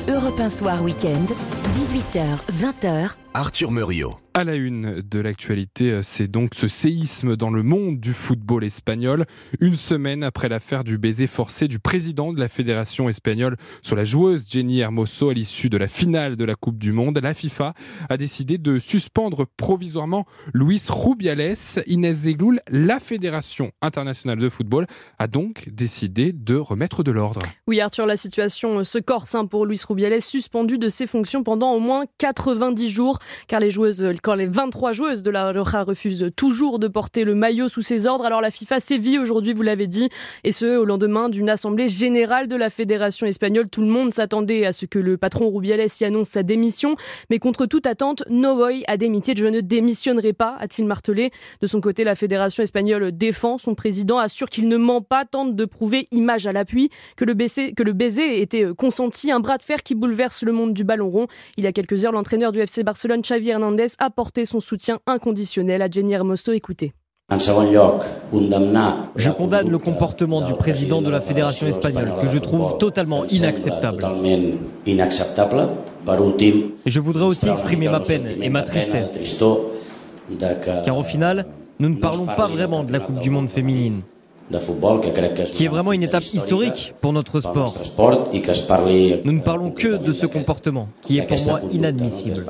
Europe 1 Soir Week-end, 18h-20h. Arthur Muriot. À la une de l'actualité, c'est donc ce séisme dans le monde du football espagnol. Une semaine après l'affaire du baiser forcé du président de la fédération espagnole sur la joueuse Jenni Hermoso à l'issue de la finale de la Coupe du Monde, la FIFA a décidé de suspendre provisoirement Luis Rubiales. Inès Zegloul, la Fédération internationale de football, a donc décidé de remettre de l'ordre. Oui Arthur, la situation se corse pour Luis Rubiales, suspendu de ses fonctions pendant au moins 90 jours, car les 23 joueuses de la Roja refusent toujours de porter le maillot sous ses ordres. Alors la FIFA sévit aujourd'hui, vous l'avez dit, et ce au lendemain d'une assemblée générale de la fédération espagnole. Tout le monde s'attendait à ce que le patron Rubiales y annonce sa démission, mais contre toute attente, no voy a démitié. Je ne démissionnerai pas, a-t-il martelé. De son côté, la fédération espagnole défend son président, assure qu'il ne ment pas, tente de prouver, image à l'appui, que le baiser était consenti, un bras de fer qui bouleverse le monde du ballon rond. Il y a quelques heures, l'entraîneur du FC Barcelone, Xavi Hernandez, a porté son soutien inconditionnel à Jenni Hermoso. Écoutez. Je condamne le comportement du président de la Fédération espagnole, que je trouve totalement inacceptable. Et je voudrais aussi exprimer ma peine et ma tristesse. Car au final, nous ne parlons pas vraiment de la Coupe du Monde féminine, qui est vraiment une étape historique pour notre sport. Nous ne parlons que de ce comportement, qui est pour moi inadmissible.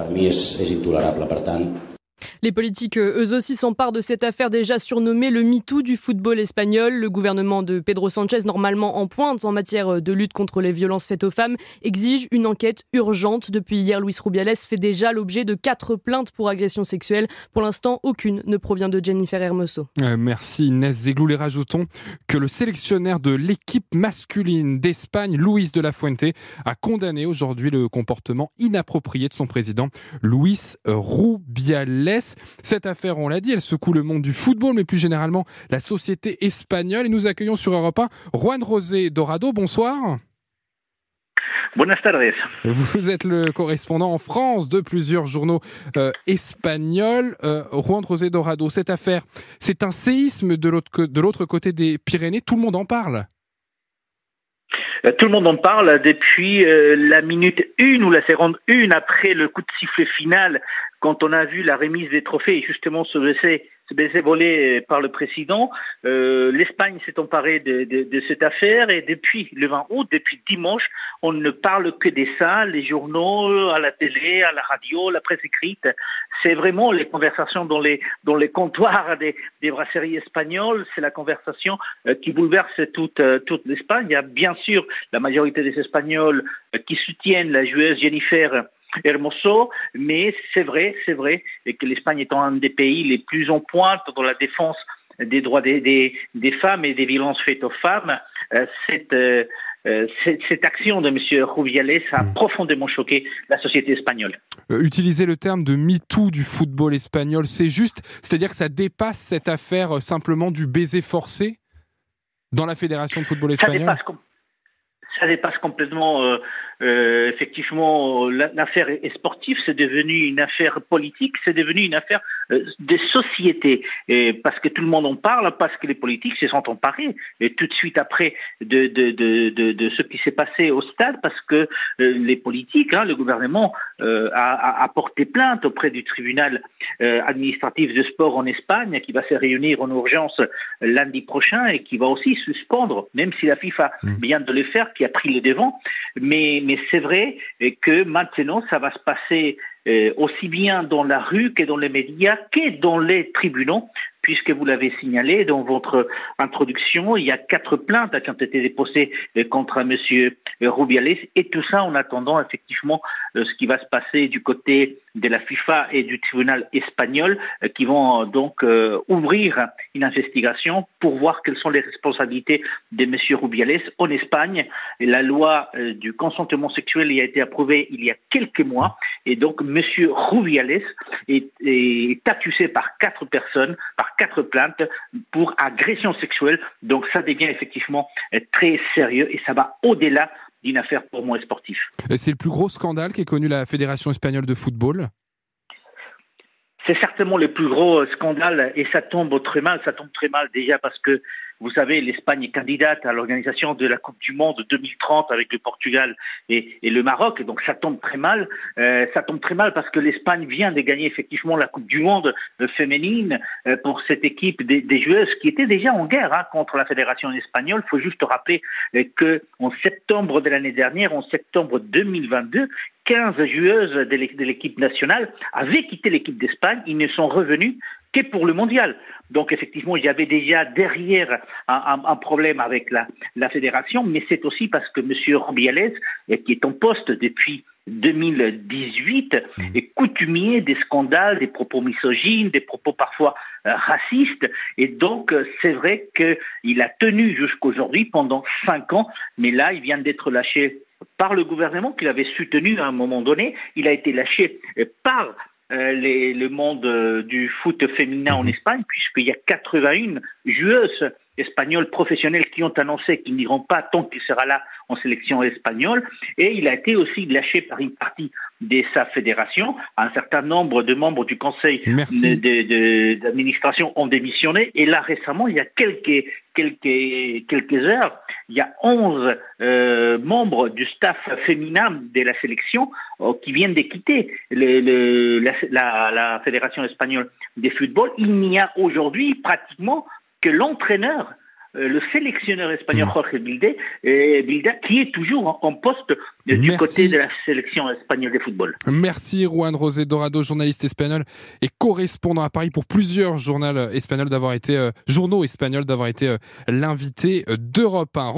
Les politiques, eux aussi, s'emparent de cette affaire déjà surnommée le MeToo du football espagnol. Le gouvernement de Pedro Sánchez, normalement en pointe en matière de lutte contre les violences faites aux femmes, exige une enquête urgente. Depuis hier, Luis Rubiales fait déjà l'objet de 4 plaintes pour agression sexuelle. Pour l'instant, aucune ne provient de Jennifer Hermoso. Merci Inès Zegloul. Et rajoutons que le sélectionneur de l'équipe masculine d'Espagne, Luis de la Fuente, a condamné aujourd'hui le comportement inapproprié de son président, Luis Rubiales. Cette affaire, on l'a dit, elle secoue le monde du football, mais plus généralement la société espagnole. Et nous accueillons sur Europe 1 Juan José Dorado. Bonsoir. Buenas tardes. Vous êtes le correspondant en France de plusieurs journaux espagnols. Juan José Dorado, cette affaire, c'est un séisme de l'autre côté des Pyrénées. Tout le monde en parle. Tout le monde en parle depuis la minute 1 ou la seconde 1 après le coup de sifflet final, quand on a vu la remise des trophées et justement ce baiser volé par le président. L'Espagne s'est emparée de cette affaire et depuis le 20 août, depuis dimanche, on ne parle que de ça, les journaux, à la télé, à la radio, la presse écrite. C'est vraiment les conversations dans les comptoirs des brasseries espagnoles. C'est la conversation qui bouleverse toute l'Espagne. Il y a bien sûr la majorité des Espagnols qui soutiennent la joueuse Jennifer Hermoso, mais c'est vrai que l'Espagne étant un des pays les plus en pointe dans la défense des droits des femmes et des violences faites aux femmes, cette action de M. Rubiales a profondément choqué la société espagnole. Utiliser le terme de MeToo du football espagnol, c'est juste, c'est-à-dire que ça dépasse cette affaire simplement du baiser forcé dans la Fédération de football espagnole. Ça dépasse complètement. Effectivement, l'affaire est sportive, c'est devenu une affaire politique, c'est devenu une affaire de société, parce que tout le monde en parle, parce que les politiques se sont emparés, et tout de suite après de ce qui s'est passé au stade, parce que les politiques, le gouvernement a porté plainte auprès du tribunal administratif de sport en Espagne, qui va se réunir en urgence lundi prochain et qui va aussi suspendre, même si la FIFA vient de le faire, qui a pris le devant, mais c'est vrai que maintenant, ça va se passer aussi bien dans la rue que dans les médias, que dans les tribunaux, puisque vous l'avez signalé dans votre introduction, il y a 4 plaintes qui ont été déposées contre M. Rubiales, et tout ça en attendant effectivement ce qui va se passer du côté de la FIFA et du tribunal espagnol, qui vont donc ouvrir une investigation pour voir quelles sont les responsabilités de M. Rubiales en Espagne. Et la loi du consentement sexuel y a été approuvée il y a quelques mois, et donc M. Rubiales est accusé par 4 personnes, par 4 plaintes pour agression sexuelle. Donc ça devient effectivement très sérieux et ça va au-delà d'une affaire purement sportive. C'est le plus gros scandale qu'ait connu la Fédération espagnole de football ? C'est certainement le plus gros scandale et ça tombe très mal. Ça tombe très mal déjà parce que Vous savez, l'Espagne est candidate à l'organisation de la Coupe du Monde 2030 avec le Portugal et le Maroc. Donc ça tombe très mal. Ça tombe très mal parce que l'Espagne vient de gagner effectivement la Coupe du Monde féminine pour cette équipe des joueuses qui étaient déjà en guerre contre la fédération espagnole. Il faut juste rappeler que en septembre de l'année dernière, en septembre 2022, 15 joueuses de l'équipe nationale avaient quitté l'équipe d'Espagne. Ils ne sont revenus que pour le mondial. Donc effectivement, il y avait déjà derrière un problème avec la fédération, mais c'est aussi parce que M. Rubiales, qui est en poste depuis 2018, est coutumier des scandales, des propos misogynes, des propos parfois racistes. Et donc, c'est vrai qu'il a tenu jusqu'aujourd'hui pendant 5 ans, mais là, il vient d'être lâché par le gouvernement qu'il avait soutenu à un moment donné. Il a été lâché par le monde du foot féminin en Espagne, puisqu'il y a 81 joueuses espagnols professionnels qui ont annoncé qu'ils n'iront pas tant qu'il sera là en sélection espagnole, et il a été aussi lâché par une partie de sa fédération. Un certain nombre de membres du conseil d'administration ont démissionné, et là récemment, il y a quelques heures, il y a 11 membres du staff féminin de la sélection qui viennent de quitter la fédération espagnole de football. Il n'y a aujourd'hui pratiquement que l'entraîneur, le sélectionneur espagnol Jorge Bilda, qui est toujours en poste du côté de la sélection espagnole de football. Merci Juan José Dorado, journaliste espagnol et correspondant à Paris pour plusieurs journaux espagnols d'avoir été l'invité d'Europe 1.